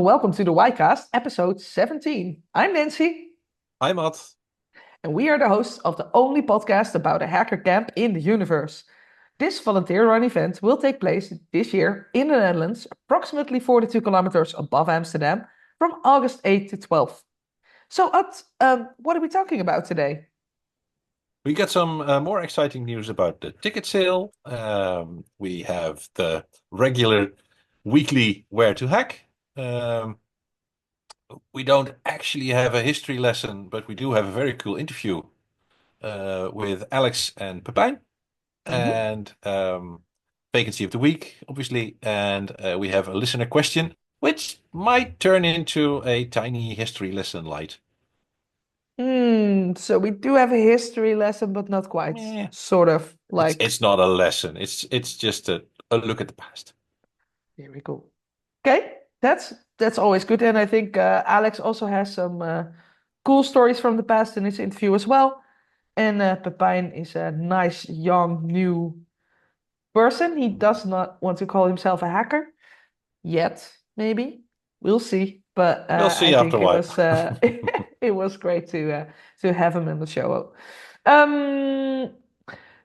welcome to the WHYcast, episode 17. I'm Nancy, Hi, Matt. and we are the hosts of the only podcast about a hacker camp in the universe. This volunteer-run event will take place this year in the Netherlands, approximately 42 kilometers above Amsterdam, from August 8th to 12th. So, what are we talking about today? We got some more exciting news about the ticket sale. We have the regular weekly Where to Hack. We don't actually have a history lesson, but we do have a very cool interview with Alex and Pepijn. Mhm. And vacancy of the week, obviously. And we have a listener question, which might turn into a tiny history lesson light. So we do have a history lesson, but not quite. Yeah. Sort of It's like, it's not a lesson. It's just a look at the past. here we go. Okay, that's always good. And I think Alex also has some cool stories from the past in his interview as well. And Pepijn is a nice, young, new person. He does not want to call himself a hacker yet, maybe. We'll see. But We'll I see after think a it while. was it was great to have him in the show. Um,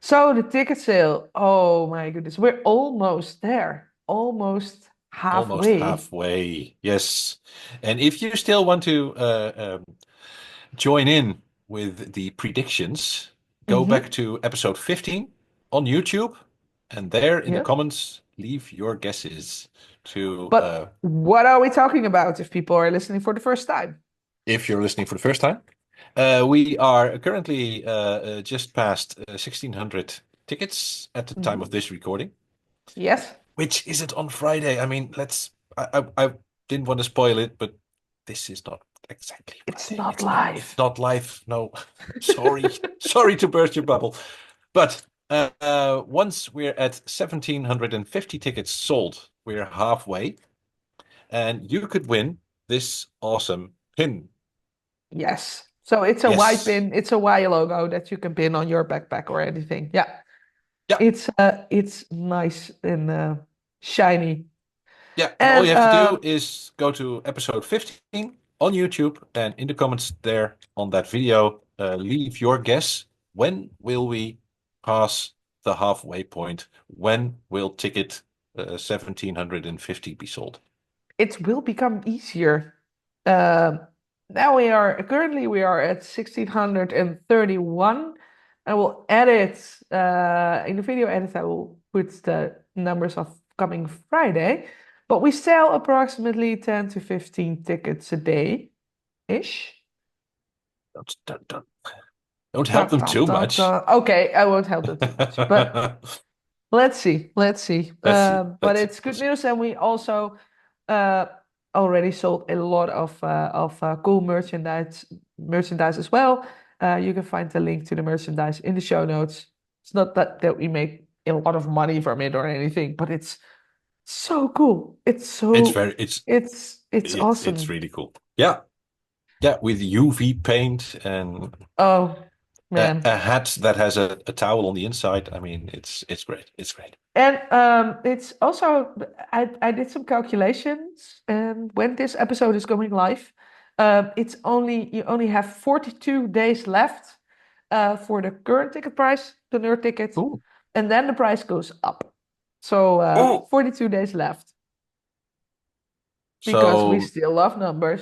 so the ticket sale. Oh my goodness, we're almost there. Almost Almost halfway. halfway. Yes. And if you still want to join in with the predictions, go back Mm-hmm. to episode 15 on YouTube, and there in the Yeah. comments, leave your guesses to But what are we talking about if people are listening for the first time? if you're listening for the first time. We are currently just past 1,600 tickets at the time of Hmm. this recording. Yes, Which is it on Friday? I mean, I didn't want to spoil it, but this is not exactly it's Friday. not It's live. not live. No, sorry, sorry to burst your bubble. But once we're at 1,750 tickets sold, we're halfway, and you could win this awesome pin. Yes. So it's a Y Yes, pin. It's a Y logo that you can pin on your backpack or anything. Yeah. yeah, It's nice and shiny. yeah. And all And you have to do is go to episode 15 on YouTube, and in the comments there on that video, leave your guess. When will we pass the halfway point? When will ticket 1,750 be sold? it will become easier. Um, Now we are at 1631. I will edit in the video edit. I will put the numbers of coming Friday, but we sell approximately 10 to 15 tickets a day ish. Don't don't help Dun, them dun, too dun, much. dun. Okay, I won't help them too much, but let's see, let's see. Let's see. But Let's see. it's We'll good see. news, and we also uh, already sold a lot of cool merchandise as well. You can find the link to the merchandise in the show notes. It's not that we make a lot of money from it or anything, but it's so cool. It's It's so very it's it's awesome. really cool. Yeah. Yeah, with UV paint and Oh man. a hat that has a towel on the inside. I mean, it's great. It's great. And it's also I did some calculations, and when this episode is going live, it's only you only have 42 days left for the current ticket price, the nerd ticket, Cool. and then the price goes up. So Oh, 42 days left because we so still love numbers,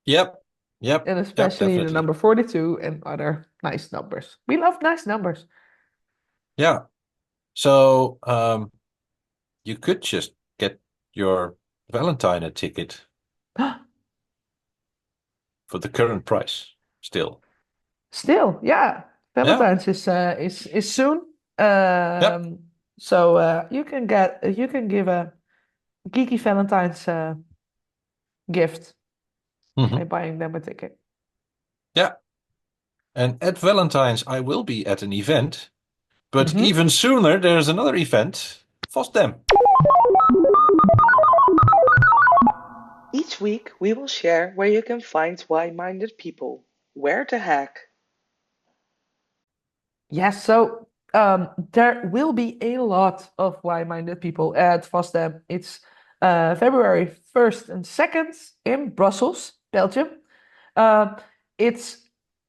yep, yep, and yep, especially the definitely. number 42 and other nice numbers. We love nice numbers. Yeah. So you could just get your Valentine a ticket for the current price still. Still, yeah. Yeah. Valentine's is soon. Yep. So you can give a geeky Valentine's gift by Hmm. buying them a ticket. Yeah. And at Valentine's, I will be at an event, but Hmm. even sooner, there's another event, FOSDEM. Each week, we will share where you can find why-minded people, where to hack. Yes, so there will be a lot of why-minded people at FOSDEM. It's February 1st and 2nd in Brussels, Belgium. It's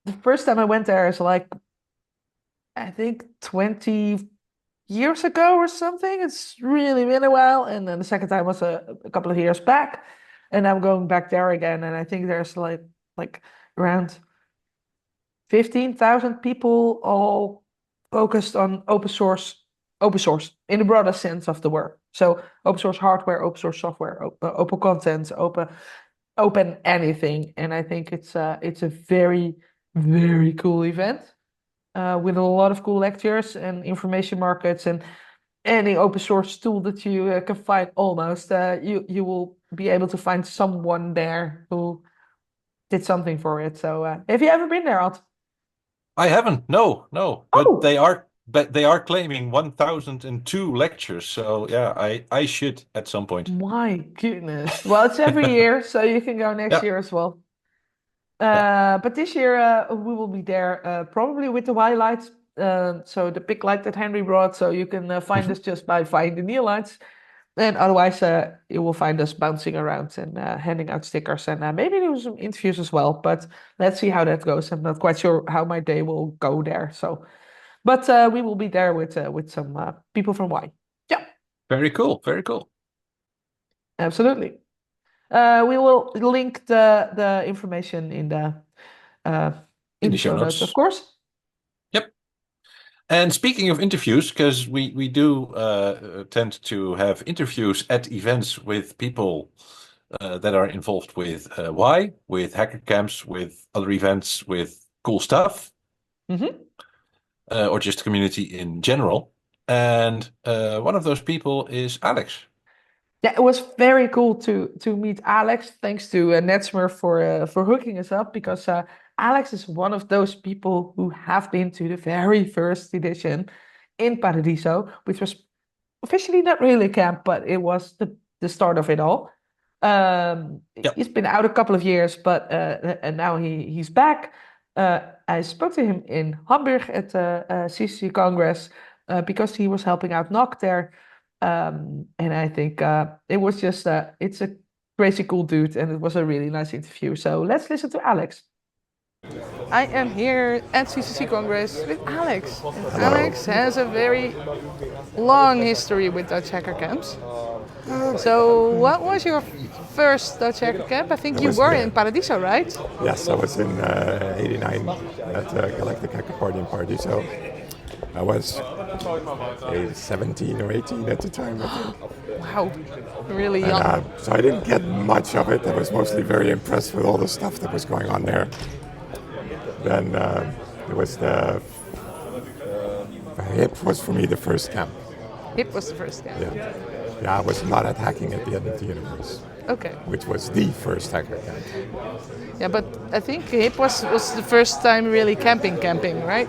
the first time I went there is like, I think 20 years ago or something. It's really been a while. And then the second time was a couple of years back. And I'm going back there again. And I think there's like around 15,000 people all focused on open source in the broader sense of the word. So open source hardware, open source software, open content, open anything. And I think it's a very, very cool event with a lot of cool lectures and information markets and any open source tool that you can find almost. You will be able to find someone there who did something for it. So have you ever been there, Alt? I haven't. No. Oh, But they are claiming 1,002 lectures. So yeah, I should at some point. my goodness. Well, it's every year, so you can go next Yeah. year as well. Yeah. But this year we will be there probably with the Y lights. So the big light that Henry brought, so you can find us just by finding the neon lights. And otherwise, you will find us bouncing around and handing out stickers and maybe do some interviews as well. But let's see how that goes. I'm not quite sure how my day will go there. So, but we will be there with some people from Y. Yeah, Very cool. Very cool. absolutely. We will link the information in the show notes, of course. Yep. And speaking of interviews, because we do tend to have interviews at events with people that are involved with Y, with hacker camps, with other events, with cool stuff, or just community in general. And one of those people is Alex. Yeah, it was very cool to meet Alex. Thanks to Netsmer for hooking us up because Alex is one of those people who have been to the very first edition in Paradiso, which was officially not really a camp, but it was the start of it all. Yep. He's been out a couple of years, but and now he's back. I spoke to him in Hamburg at the CCC Congress because he was helping out Nock there. And I think it was just it's a crazy cool dude, and it was a really nice interview. So let's listen to Alex. I am here at CCC Congress with Alex. And Alex has a very long history with Dutch hacker camps. So what was your first Dutch hacker camp? I think you were in Paradiso, right? Yes, I was in '89 at the Galactic Hacker Party in Paradiso. I was 17 or 18 at the time, I think. Wow, really young. And, so I didn't get much of it. I was mostly very impressed with all the stuff that was going on there. Then there was the HIP was for me the first camp. HIP was the first camp. Yeah, I was not at Hacking at the End of the Universe. Okay. Which was the first hacker camp. Yeah, but I think HIP was the first time really camping, right?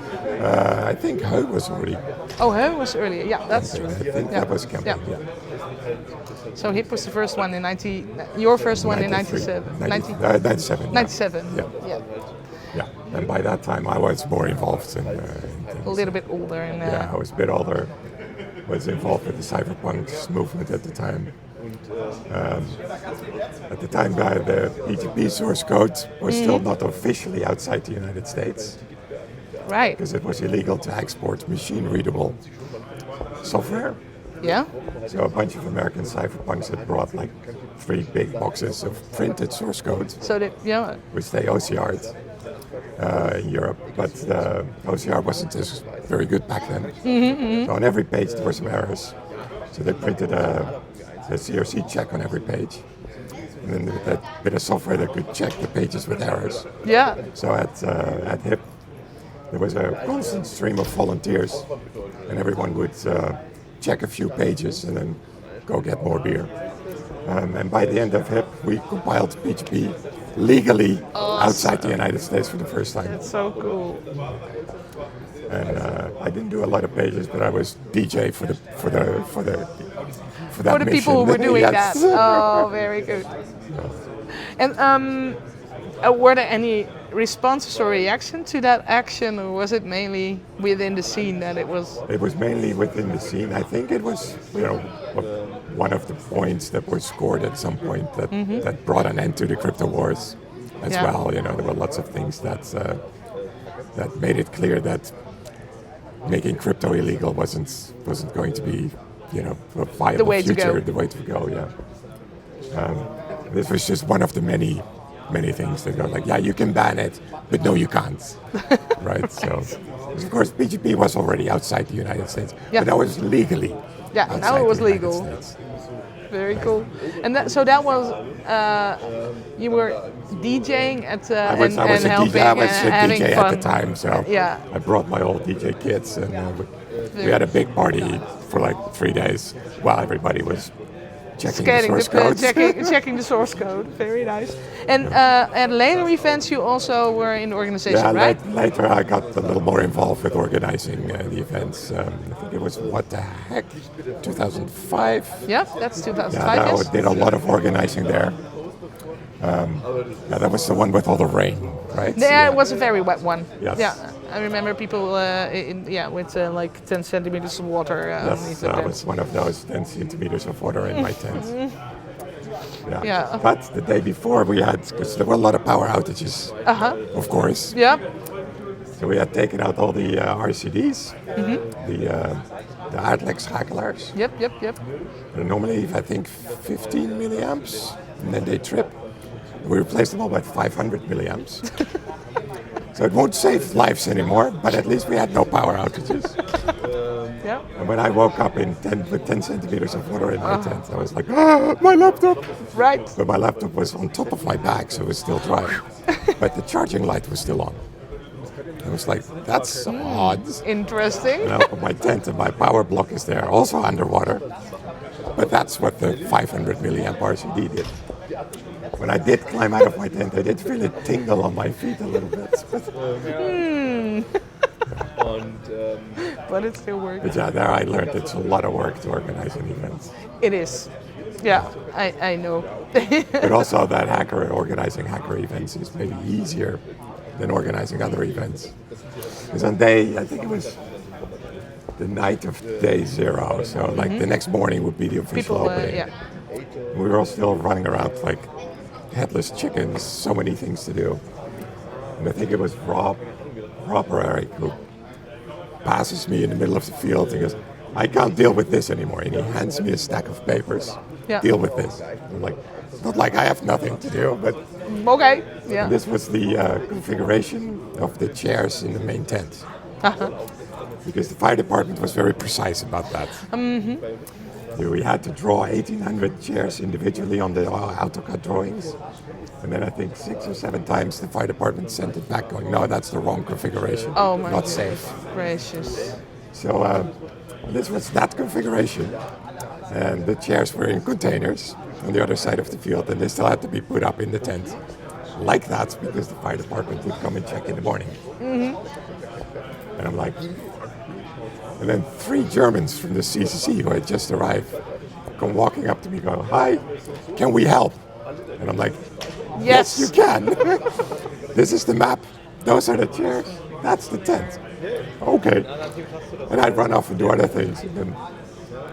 I think Heu was already. Oh, Heu was earlier. Yeah, that's true. I think that was camping. Yeah. So HIP was the first one in 90. Your first one in 97. 97. 97. Yeah. And by that time, I was more involved in a little bit older. And, I was a bit older. Was involved with the cypherpunk movement at the time. At the time, the PGP source code was still not officially outside the United States. Right. Because it was illegal to export machine-readable software. Yeah. So a bunch of American cypherpunks had brought like 3 big boxes of printed source code. So which they OCR'd in Europe, but OCR wasn't as very good back then. So on every page there were some errors. So they printed a CRC check on every page. And then with that bit of software that could check the pages with errors. Yeah. So at HIP, there was a constant stream of volunteers, and everyone would check a few pages and then go get more beer. And by the end of HIP, we compiled PGP legally outside the United States for the first time. That's so cool. And I didn't do a lot of pages, but I was DJ for that For the mission. people who were doing Yes. that. Oh, very good. And were there any responses or reaction to that action, or was it mainly within the scene that it was? It was mainly within the scene. I think it was, one of the points that was scored at some point that brought an end to the crypto wars as well. There were lots of things that made it clear that making crypto illegal wasn't going to be, a viable future, the way to go. Yeah. This was just one of the many things that go like, yeah, you can ban it, but no, you can't. Right? So, of course, PGP was already outside the United States, but that was legally. Yeah, now it was legal. States. Very cool. And so that was, you were DJing at I was helping DJ. I was a having DJ fun. at the time, so I brought my old DJ kits, and we had a big party for like 3 days while everybody was checking the source code. checking the source code. Very nice. And at later events, you also were in the organization, right? Later I got a little more involved with organizing the events. I think it was, what the heck, 2005? Yeah, that's 2005, Yeah, yes. I did a lot of organizing there. That was the one with all the rain, right? Yeah, it was a very wet one. Yes. Yeah, I remember people with like 10 centimeters of water. Yes, that was one of those 10 centimeters of water in my tent. Yeah. But the day before because there were a lot of power outages, of course. Yeah. So we had taken out all the RCDs, the uitlegschakelaars. Yep. They're normally, I think, 15 milliamps, and then they trip. We replaced them all by 500 milliamps. So it won't save lives anymore, but at least we had no power outages. Yeah. And when I woke up with 10 centimeters of water in my tent, I was like, my laptop! Right. But my laptop was on top of my bag, so it was still dry. But the charging light was still on. I was like, that's odd. Interesting. And I opened my tent and my power block is there, also underwater. But that's what the 500 milliamp RCD did. When I did climb out of my tent, I did feel it tingle on my feet a little bit. But it still works. But yeah, there I learned it's a lot of work to organize an event. It is. Yeah, I know. But also that organizing hacker events is maybe easier than organizing other events. Because on I think it was the night of day 0, so like the next morning would be the official opening. We were all still running around like headless chickens, so many things to do. And I think it was Rob or Eric who passes me in the middle of the field and goes, I can't deal with this anymore. And he hands me a stack of papers. Yeah. Deal with this. I'm like, it's not like I have nothing to do, but Okay. Yeah. this was the configuration of the chairs in the main tent. Because the fire department was very precise about that. We had to draw 1,800 chairs individually on the AutoCAD drawings. And then I think 6 or 7 times the fire department sent it back going, no, that's the wrong configuration. Oh my Not safe. gracious. So this was that configuration. And the chairs were in containers on the other side of the field, and they still had to be put up in the tent like that because the fire department would come and check in the morning. And I'm like, and then 3 Germans from the CCC who had just arrived come walking up to me going, hi, can we help? And I'm like, yes you can. This is the map. Those are the chairs. That's the tent. Okay. And I'd run off and do other things. And then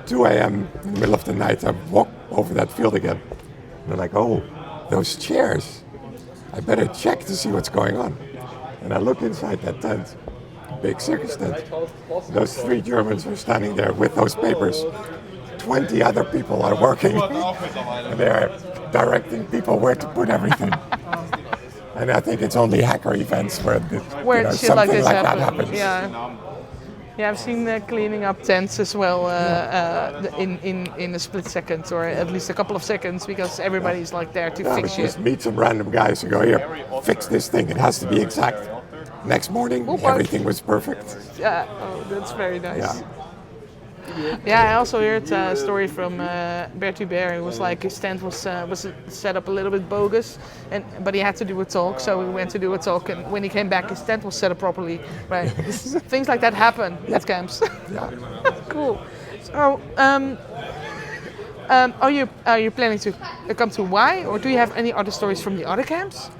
2 a.m. in the middle of the night, I walk over that field again. And I'm like, oh, those chairs. I better check to see what's going on. And I look inside that tent, big circus tent. Those 3 Germans are standing there with those papers. 20 other people are working. And they're directing people where to put everything. And I think it's only hacker events where Shit like something this like that happens. happens. Yeah, I've seen cleaning up tents as well in a split second, or at least a couple of seconds, because everybody's like there to fix shit. Just meet some random guys and go, here, fix this thing. It has to be exact. Next morning, everything was perfect. Yeah, oh, that's very nice. Yeah. Yeah, I also heard a story from Bert Hubert, who was like his tent was set up a little bit bogus, but he had to do a talk, so he went to do a talk, and when he came back, his tent was set up properly. Right, things like that happen at camps. Yeah. Cool. So, are you planning to come to WHY, or do you have any other stories from the other camps?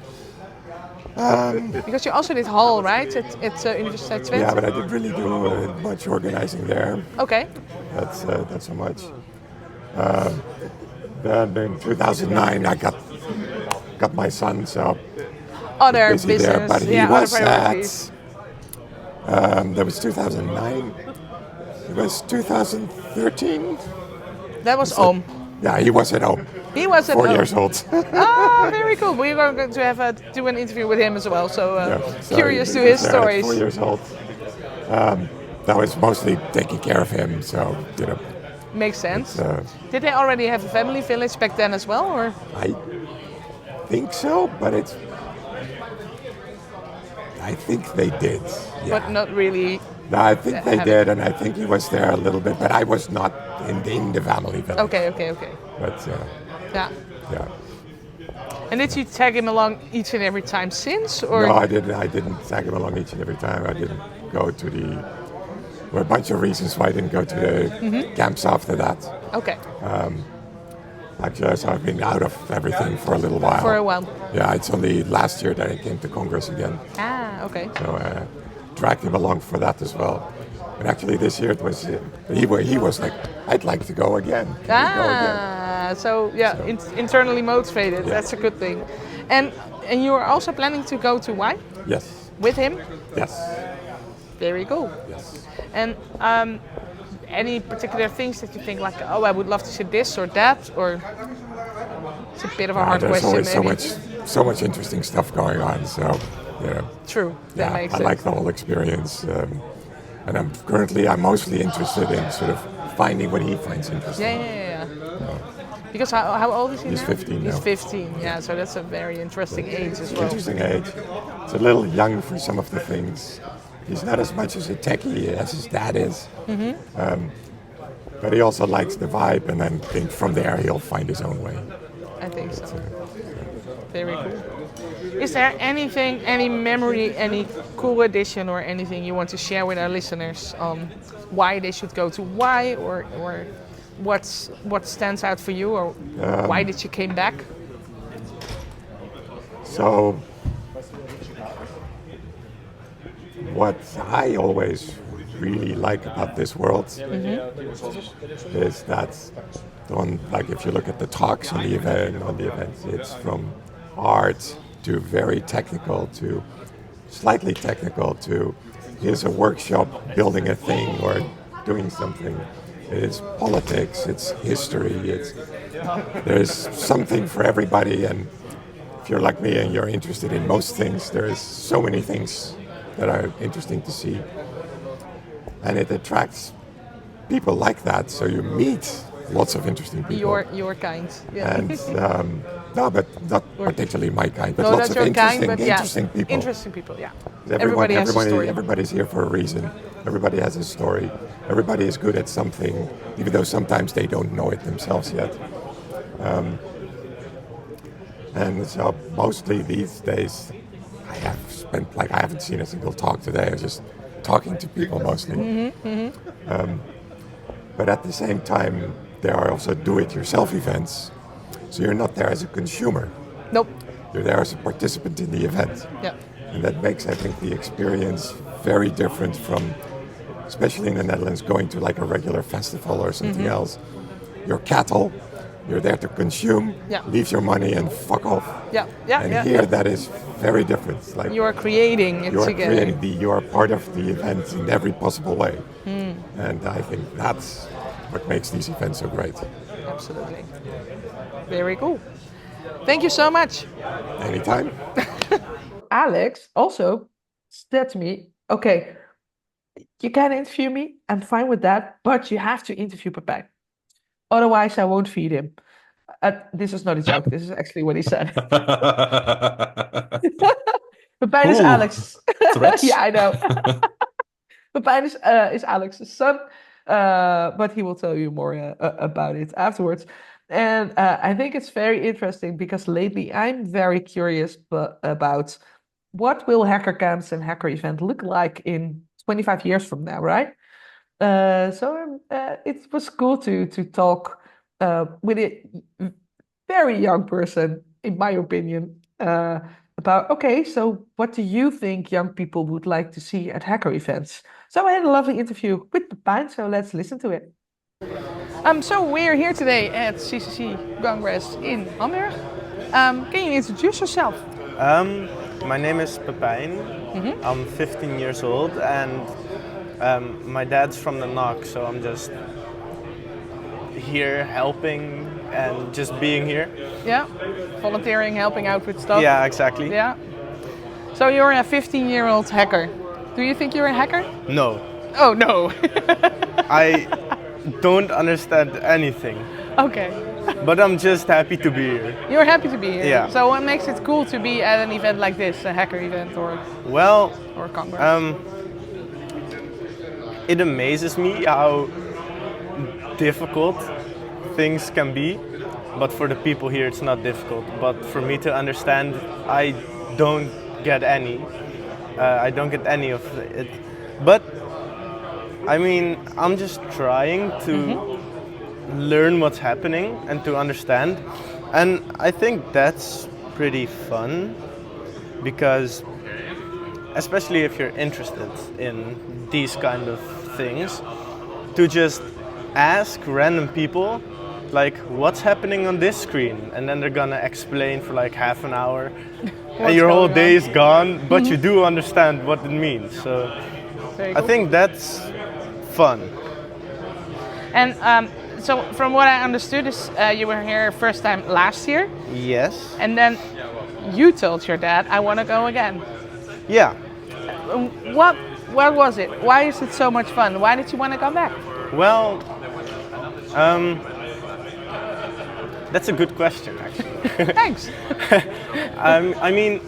Because you also did Hall, right? At Universiteit Twente? Yeah, but I didn't really do much organizing there. Okay. That's not so much. Then in 2009, I got my son, so Other busy business, there. But he other was priorities. that was 2009. It was 2013. That was Oom. Yeah, he was at home. He was at 4 Oom. years old. Oh, very cool. We're going to have do an interview with him as well. So, So curious to he his was there at stories. 4 years old. That was mostly taking care of him. So Makes sense. uh, Did they already have a family village back then as well, or? I think so, but I think they did. Yeah. But not really. No, I think they have it. did, and I think he was there a little bit, but I was not in the family village. Okay. But Yeah. yeah. And did you tag him along each and every time since, or? No, I didn't. I didn't tag him along each and every time. I didn't go to the. There were a bunch of reasons why I didn't go to the camps after that. Okay. Actually, so I've been out of everything for a little while. For a while. Yeah, it's only last year that I came to Congress again. Ah, okay. So dragged him along for that as well. And actually this year it was he was like, I'd like to go again. Can we go again? So internally motivated. Yeah. That's a good thing. And you are also planning to go to Why Yes. with him? Yes. Very cool. Yes. And any particular things that you think like, oh, I would love to see this or that, or it's a bit of a hard There's question, always maybe. so much interesting stuff going on. So True. That makes I sense. like the whole experience. And I'm mostly interested in sort of finding what he finds interesting. Yeah. Because how old is he He's now? 15 now. He's 15, yeah, so that's a very interesting age as well. Interesting age. It's a little young for some of the things. He's not as much as a techie as his dad is. But he also likes the vibe, and I think from there he'll find his own way. I think so. Very cool. Is there anything, any memory, any cool addition or anything you want to share with our listeners on why they should go to Why, or what stands out for you, or why did you came back? So, what I always really like about this world is that like if you look at the talks on the events, it's from art to very technical to slightly technical to here's a workshop building a thing or doing something. It's politics, it's history, there's something for everybody, and if you're like me and you're interested in most things, there's so many things that are interesting to see. And it attracts people like that, so you meet lots of interesting people. Your kind. Yeah. And no, but not particularly my kind, but No, lots not of your kind, but interesting people. Interesting people, yeah. Everybody has a story. Everybody's here for a reason. Everybody has a story. Everybody is good at something, even though sometimes they don't know it themselves yet. And so mostly these days, I haven't seen a single talk today. I was just talking to people mostly. But at the same time, there are also do-it-yourself events. So you're not there as a consumer. Nope. You're there as a participant in the event. Yeah. And that makes, I think, the experience very different from, especially in the Netherlands, going to like a regular festival or something else. You're cattle. You're there to consume, leave your money and fuck off. And here that is very different. Like you are creating it together. You are part of the event in every possible way. And I think that's what makes these events so great. Absolutely. Very cool. Thank you so much. Anytime. Alex also said to me, okay, you can interview me, I'm fine with that, but you have to interview Pepijn. Otherwise, I won't feed him. This is not a joke. This is actually what he said. Pepijn is Alex. Yeah, I know. Pepijn is Alex's son, but he will tell you more about it afterwards. And I think it's very interesting because lately I'm very curious about what will hacker camps and hacker event look like in 25 years from now, right? So it was cool to talk with a very young person, in my opinion, about, okay, so what do you think young people would like to see at hacker events? So I had a lovely interview with Pepijn, so let's listen to it. So we're here today at CCC Congress in Hamburg. Can you introduce yourself? My name is Pepijn. I'm 15 years old and my dad's from the NOC, so I'm just here helping and just being here. Yeah, volunteering, helping out with stuff. Yeah, exactly. Yeah. So you're a 15-year-old hacker. Do you think you're a hacker? No, Oh, no. I don't understand anything, Okay. but I'm just happy to be here. You're happy to be here. Yeah. So what makes it cool to be at an event like this, a hacker event or Well, a congress? it amazes me how difficult things can be, but for the people here it's not difficult. But for me to understand, I don't get any. I don't get any of it. But I mean, I'm just trying to learn what's happening and to understand. And I think that's pretty fun because, especially if you're interested in these kind of things, to just ask random people like what's happening on this screen, and then they're gonna explain for like half an hour and your whole day is gone, but you do understand what it means. So Very I cool. think that's fun. And so from what I understood is you were here first time last year, Yes. and then you told your dad, I want to go again. Yeah. What was it? Why is it so much fun? Why did you want to come back? Well, that's a good question actually. Thanks. I mean,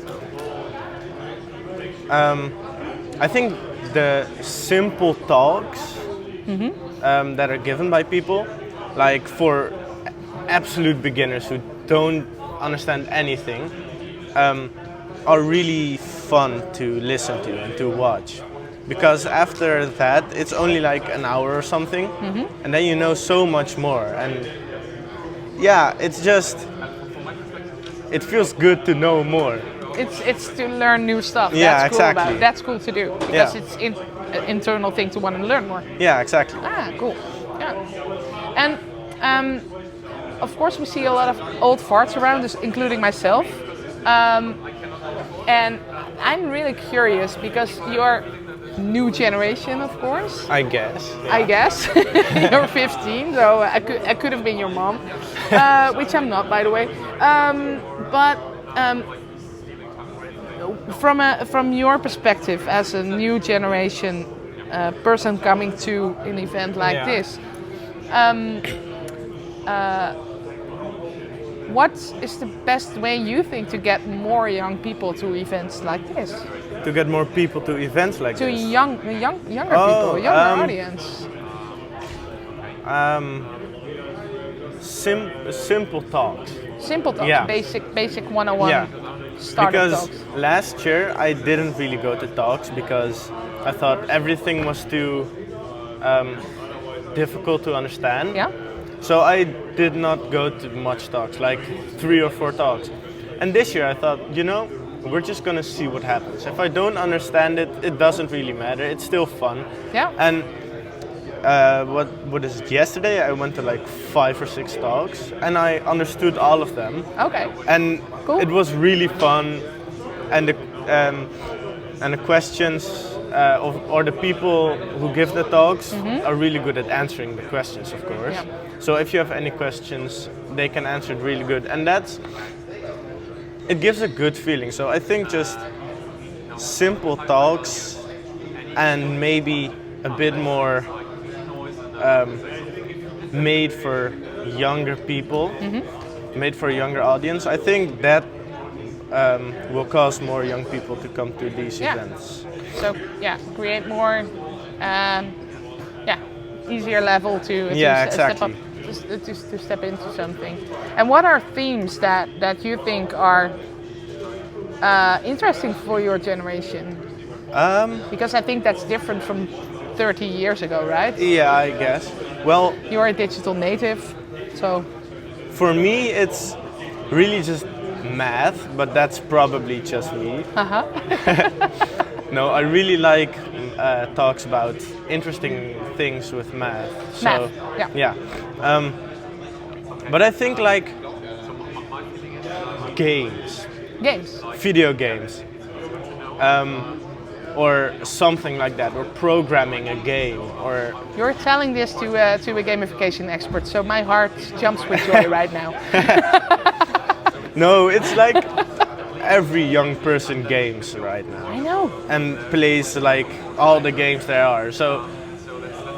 I think the simple talks that are given by people, like for absolute beginners who don't understand anything, are really fun to listen to and to watch. Because after that, it's only like an hour or something, and then you know so much more. And yeah, it's just, it feels good to know more. It's to learn new stuff. Yeah, That's cool exactly. That's cool to do because Yeah. it's an internal thing to want to learn more. Yeah, exactly. Ah, cool. Yeah. And of course, we see a lot of old farts around us, including myself. And I'm really curious because you're new generation, of course. I guess. I guess you're 15, so I could have been your mom, which I'm not, by the way. But from your perspective as a new generation person coming to an event like Yeah. this, what is the best way you think to get more young people to events like this? To get more people to events like To this. younger Oh, people, younger audience. Simple talks. Simple talks, Yeah. basic 101 Yeah. starter Because talks. last year I didn't really go to talks because I thought everything was too difficult to understand. Yeah. So I did not go to much talks, like 3 or 4 talks. And this year I thought, we're just gonna see what happens. If I don't understand it, it doesn't really matter. It's still fun. Yeah. And what is it? Yesterday I went to like 5 or 6 talks and I understood all of them. Okay. And Cool. it was really fun. And the questions or the people who give the talks are really good at answering the questions, of course. Yeah. So if you have any questions, they can answer it really good, and it gives a good feeling. So I think just simple talks and maybe a bit more made for younger people, made for a younger audience. I think that will cause more young people to come to these Yeah. events. So create more, easier level to Yeah, step exactly. up, to step into something. And what are themes that you think are interesting for your generation? Because I think that's different from 30 years ago, right? Yeah, I guess. Well, You're a digital native, so for me, it's really just math, but that's probably just me. Uh-huh. No, I really like talks about interesting things with math. So, Math, yeah. But I think like games, Games. video games, or something like that, or programming a game, or You're telling this to a gamification expert, so my heart jumps with joy right now. no, it's like every young person games right now. I know. And plays like all the games there are. So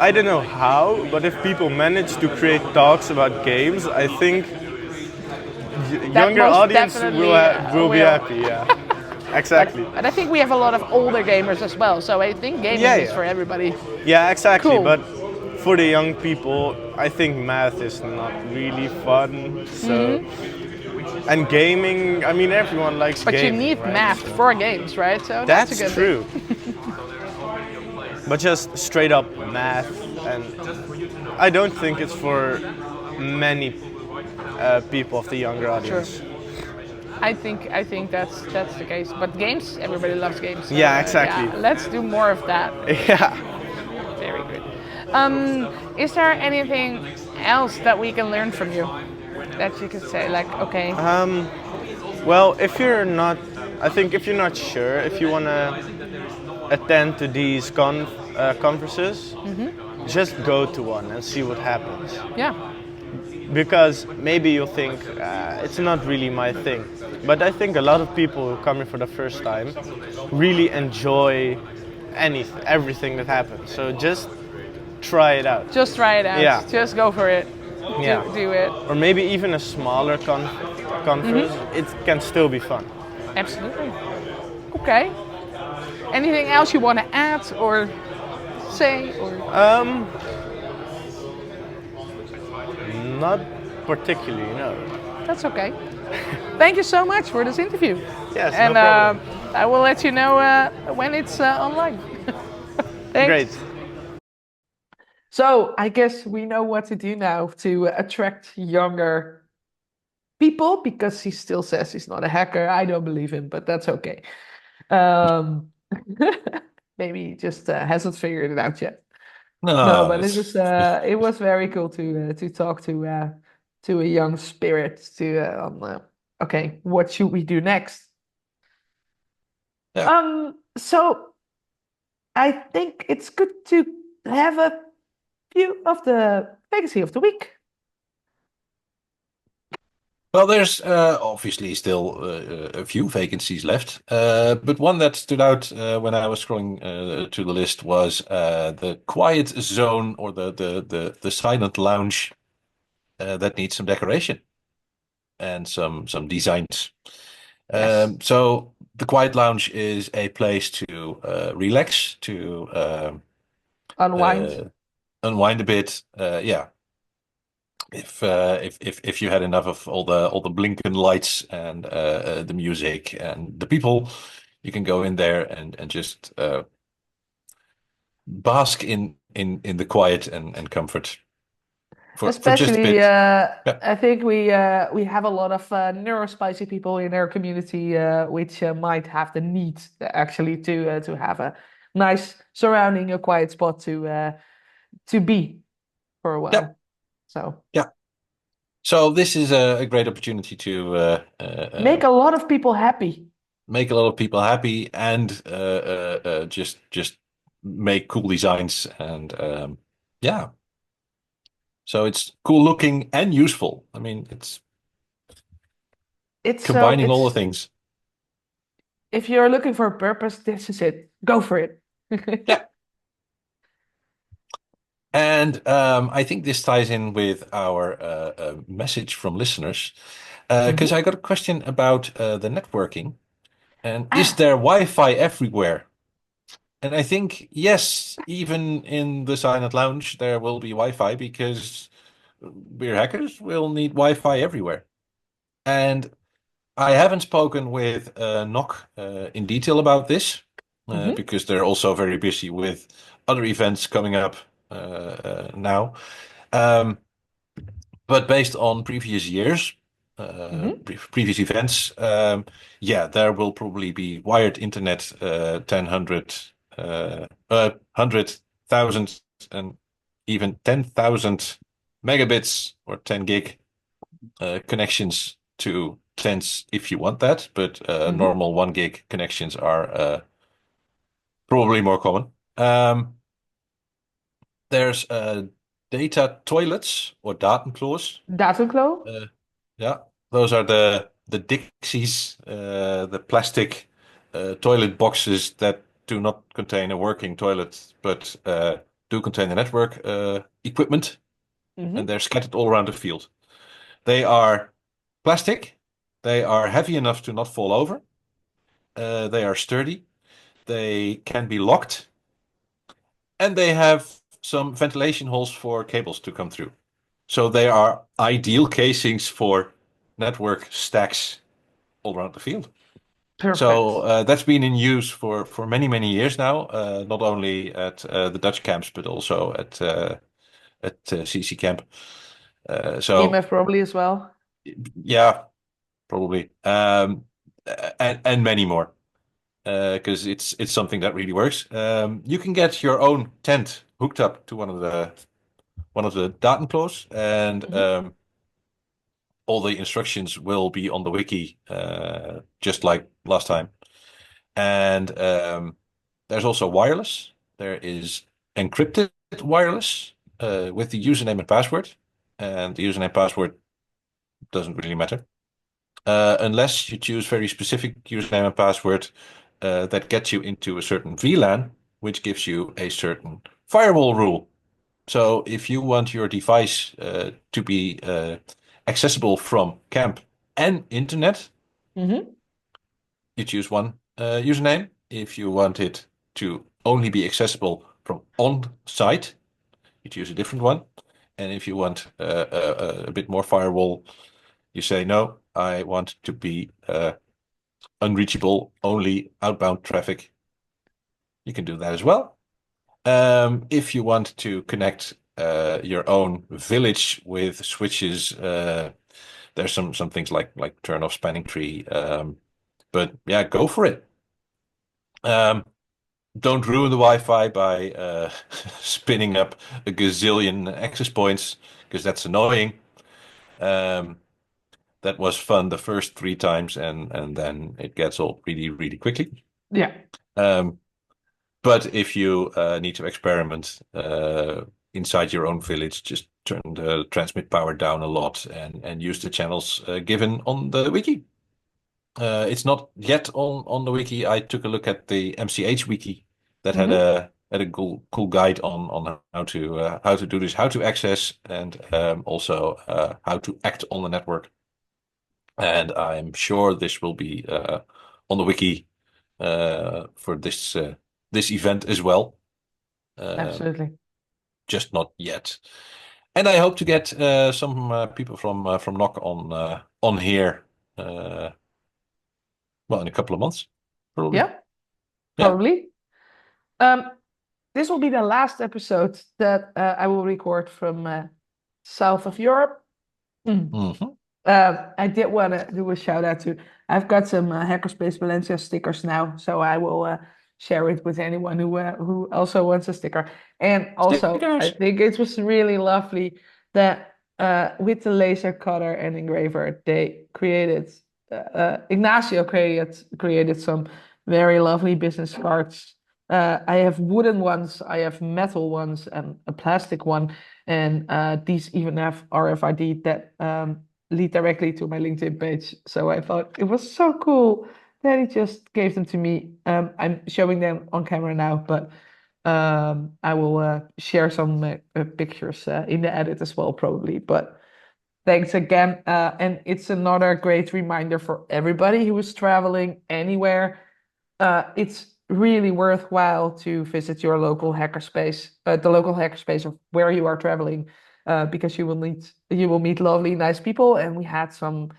I don't know how, but if people manage to create talks about games, I think younger most audience definitely, will be will. happy. Yeah, exactly. But I think we have a lot of older gamers as well, so I think gaming is for everybody. Yeah, exactly. Cool. But for the young people, I think math is not really fun. So. And gaming, I mean, everyone likes But gaming. you need right? math for games, right? So That's a good true. But just straight up math, and I don't think it's for many people of the younger audience. I think that's the case. But games, everybody loves games. So, Yeah, exactly. Let's do more of that. Yeah. Very good. Is there anything else that we can learn from you? That you could say, like, okay. Well, if you're not sure, if you want to attend to these conferences, just go to one and see what happens. Yeah. Because maybe you'll think it's not really my thing. But I think a lot of people who come here for the first time really enjoy everything that happens. So just try it out. Just try it out. Yeah. Just go for it. Yeah. Do it. Or maybe even a smaller conference. It can still be fun. Absolutely. Okay. Anything else you want to add or say? Or Not particularly, no. that's okay. Thank you so much for this interview. Yes, and no problem. I will let you know when it's online. Thanks. Great. So I guess we know what to do now to attract younger people, because he still says he's not a hacker. I don't believe him, but that's okay. Maybe he just hasn't figured it out yet. No, but it was very cool to talk to a young spirit okay, what should we do next? Yeah. So I think it's good to have a few of the vacancy of the week. Well, there's obviously still a few vacancies left, but one that stood out when I was scrolling to the list was the quiet zone, or the silent lounge that needs some decoration and some designs. Yes. So the quiet lounge is a place to relax, to unwind a bit. Yeah. If you had enough of all the blinking lights and the music and the people, you can go in there and just bask in the quiet and comfort for just a Especially, bit. I think we have a lot of neurospicy people in our community, which might have the need actually to have a nice surrounding, a quiet spot to be for a while. Yeah. So this is a great opportunity to make a lot of people happy. Make a lot of people happy, and just make cool designs, and yeah. So it's cool looking and useful. I mean, it's combining all the things. If you're looking for a purpose, this is it. Go for it. Yeah. And I think this ties in with our message from listeners, because I got a question about the networking, and is there Wi-Fi everywhere? And I think yes, even in the silent lounge there will be Wi-Fi, because we're hackers, we'll need Wi-Fi everywhere. And I haven't spoken with Nock in detail about this, because they're also very busy with other events coming up now. But based on previous years, previous events, there will probably be wired internet 100,000 and even 10,000 megabits or 10 gig connections to tens if you want that, but normal 1 gig connections are probably more common. There's data toilets or datenkloos. Datenklo? Yeah, those are the Dixies, the plastic toilet boxes that do not contain a working toilet, but do contain the network equipment, and they're scattered all around the field. They are plastic. They are heavy enough to not fall over. They are sturdy. They can be locked, and they have some ventilation holes for cables to come through. So they are ideal casings for network stacks all around the field. Perfect. So that's been in use for many, many years now, not only at the Dutch camps, but also at CC camp. EMF probably as well. Yeah, probably. And many more. Because it's something that really works. You can get your own tent hooked up to one of the datenkloos, and all the instructions will be on the wiki, just like last time. And there's also wireless. There is encrypted wireless with the username and password, and the username and password doesn't really matter unless you choose very specific username and password that gets you into a certain VLAN, which gives you a certain firewall rule. So if you want your device to be accessible from camp and internet, you choose one username. If you want it to only be accessible from on-site, you choose a different one. And if you want a bit more firewall, you say, no, I want to be unreachable, only outbound traffic. You can do that as well. If you want to connect your own village with switches, there's some things like turn off spanning tree. But yeah, go for it. Don't ruin the Wi-Fi by spinning up a gazillion access points, because that's annoying. That was fun the first 3 times, and then it gets old really, really quickly. Yeah. But if you need to experiment inside your own village, just turn the transmit power down a lot and use the channels given on the wiki. It's not yet on the wiki. I took a look at the MCH wiki that had a cool guide on how to do this, how to access, and also how to act on the network. And I'm sure this will be on the wiki for this event as well. Absolutely. Just not yet. And I hope to get some people from NOC on here. Well, in a couple of months, probably. Yeah, probably. This will be the last episode that I will record from south of Europe. I did want to do a shout out to. I've got some Hackerspace Valencia stickers now, so I will share it with anyone who also wants a sticker. And also, Stickers. I think it was really lovely that with the laser cutter and engraver, they created. Ignacio created some very lovely business cards. I have wooden ones, I have metal ones, and a plastic one, and these even have RFID that lead directly to my LinkedIn page. So I thought it was so cool that he just gave them to me. I'm showing them on camera now, but I will share some pictures in the edit as well, probably. But thanks again. And it's another great reminder for everybody who is traveling anywhere. It's really worthwhile to visit your local hackerspace, the local hackerspace of where you are traveling, because you will meet lovely, nice people. And we had some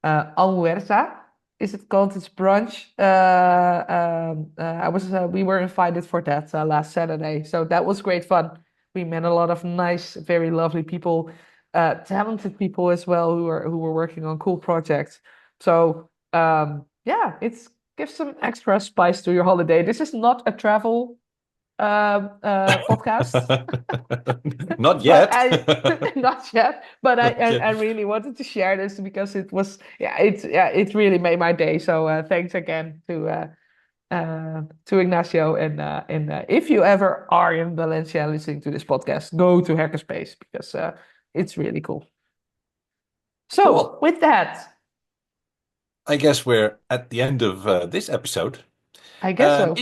almuerza. Is it called? It's brunch. We were invited for that last Saturday, so that was great fun. We met a lot of nice, very lovely people. talented people as well who were working on cool projects. So yeah, it's give some extra spice to your holiday. This is not a travel podcast. Not yet. Not yet, but Not yet. I really wanted to share this because it was it really made my day. So thanks again to Ignacio, and if you ever are in Valencia listening to this podcast, go to Hackerspace because it's really cool. So Cool. with that, I guess we're at the end of this episode. I guess so.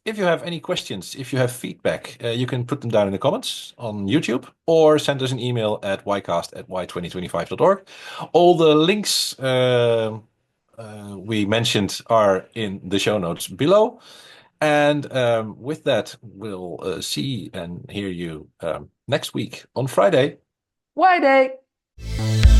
If you have any questions, if you have feedback, you can put them down in the comments on YouTube or send us an email at whycast@why2025.org. All the links we mentioned are in the show notes below. And with that, we'll see and hear you next week on Friday. WHYday.